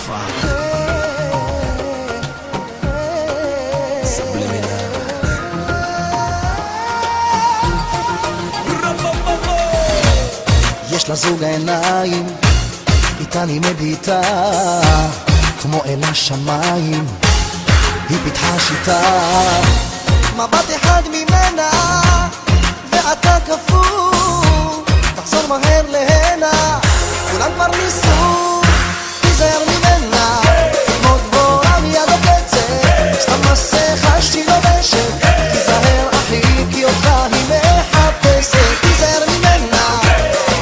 ליאופר סבלימינל יש לה זוג העיניים איתן היא מביטה כמו אל השמיים היא פיתחה שיטה מבט אחד ממנה ואתה כפור תחזור מהר להנה כולם כבר ניסו תיזהר ממנה כמו דבורה מיד עוקצת סתם מסכה שהיא לובשת תיזהר אחי כי אותך היא מחפשת תיזהר ממנה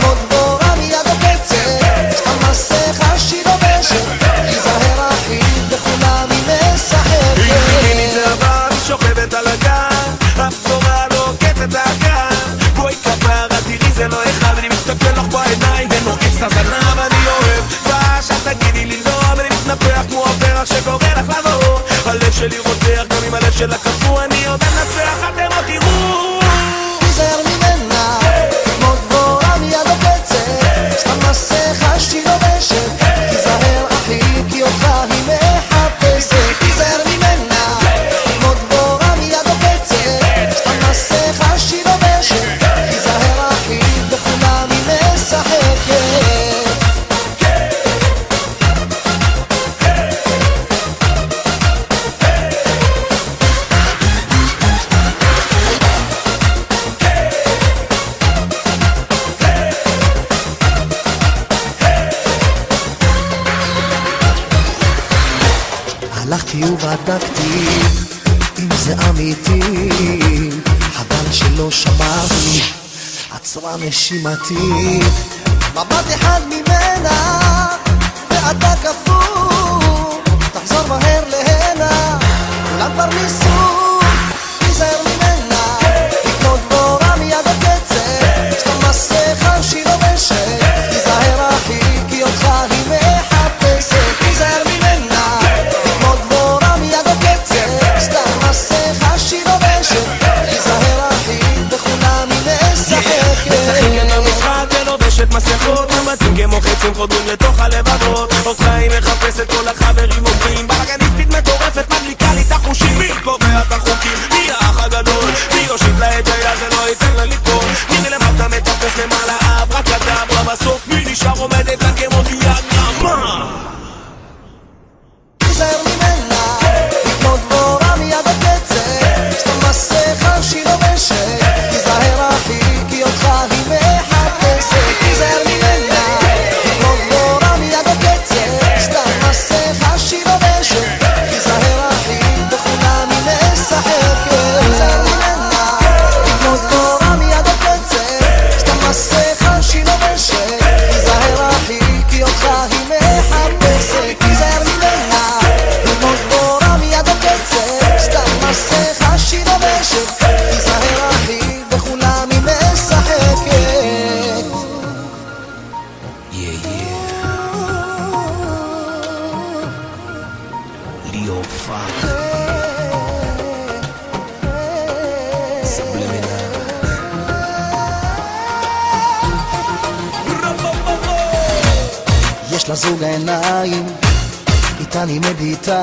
כמו דבורה מיד עוקצת סתם מסכה שהיא לובשת תיזהר אחי בכולם היא משחקת היא מתלווה שוכבת על הגן הבשורה לא קצת הגן בואי כפרה תראי זה לא אחד אני מסתכל לך בעיניים ונועץ את הזנב אני אוהב ועכשיו תגידי לי לא אבל אני מתנפח כמו הפרח שקורא לך לבוא הלב שלי רותח גם אם הלב שלה קפוא אני עוד אנצח אתם עוד תראו תיזהר ממנה כמו דבורה מיד עוקצת סתם מסכה שהיא לובשת תיזהר אחי כי אותך היא מחפשת תיזהר ממנה כמו דבורה מיד עוקצת סתם מסכה שהיא לובשת תיזהר אחי בכולם היא משחקת הלכתי ובדקתי אם זה אמיתי חבל שלא שמעתי עצרה נשימתי מבט אחד ממנה ואתה כפור תחזור מהר להנה כולם כבר ניסו תיזהר ממנה היא כמו דבורה מיד עוקצת סתם מסכה שהיא לובשת תיזהר אחי כי אותך היא מחפשת תיזהר ממנה כמו דבורה מיד עוקצת סתם מסכה שהיא לובשת תיזהר אחי בכולם היא משחקת משחקת במשחק ולובשת מסכות ומתים כמו חצים חודרים לתוך הלבבות אותך היא מחפשת כל החברים אומרים בלגניסטית מטורפת מדליקה לי את החושים מי קובע את החוקים מי האח הגדול מי יושיט לה את היד ולא ייתן לה ליפול נראה למטה מטפס למעלה אברקדברה בסוף מי נשאר עומדת לה כמו דיאגרמה תיזהר ממנה היא כמו דבורה מיד עוקצת סתם מסכה שהיא לובשת תיזהר אחי כי אותך היא מחפשת תיזהר ממנה היא כמו דבורה מיד עוקצת סתם מסכה שהיא לובשת תיזהר אחי בכולם היא משחקת תיזהר ממנה היא כמו דבורה מיד עוקצת סתם מסכה שהיא לובשת תיזהר אחי כי אותך היא מחפשת תיזהר ממנה היא כמו דבורה מיד עוקצת סתם מסכה שהיא לובשת תיזהר אחי בכולם היא משחקת ליאופר סבלימינל יש לה זוג העיניים איתן היא מביטה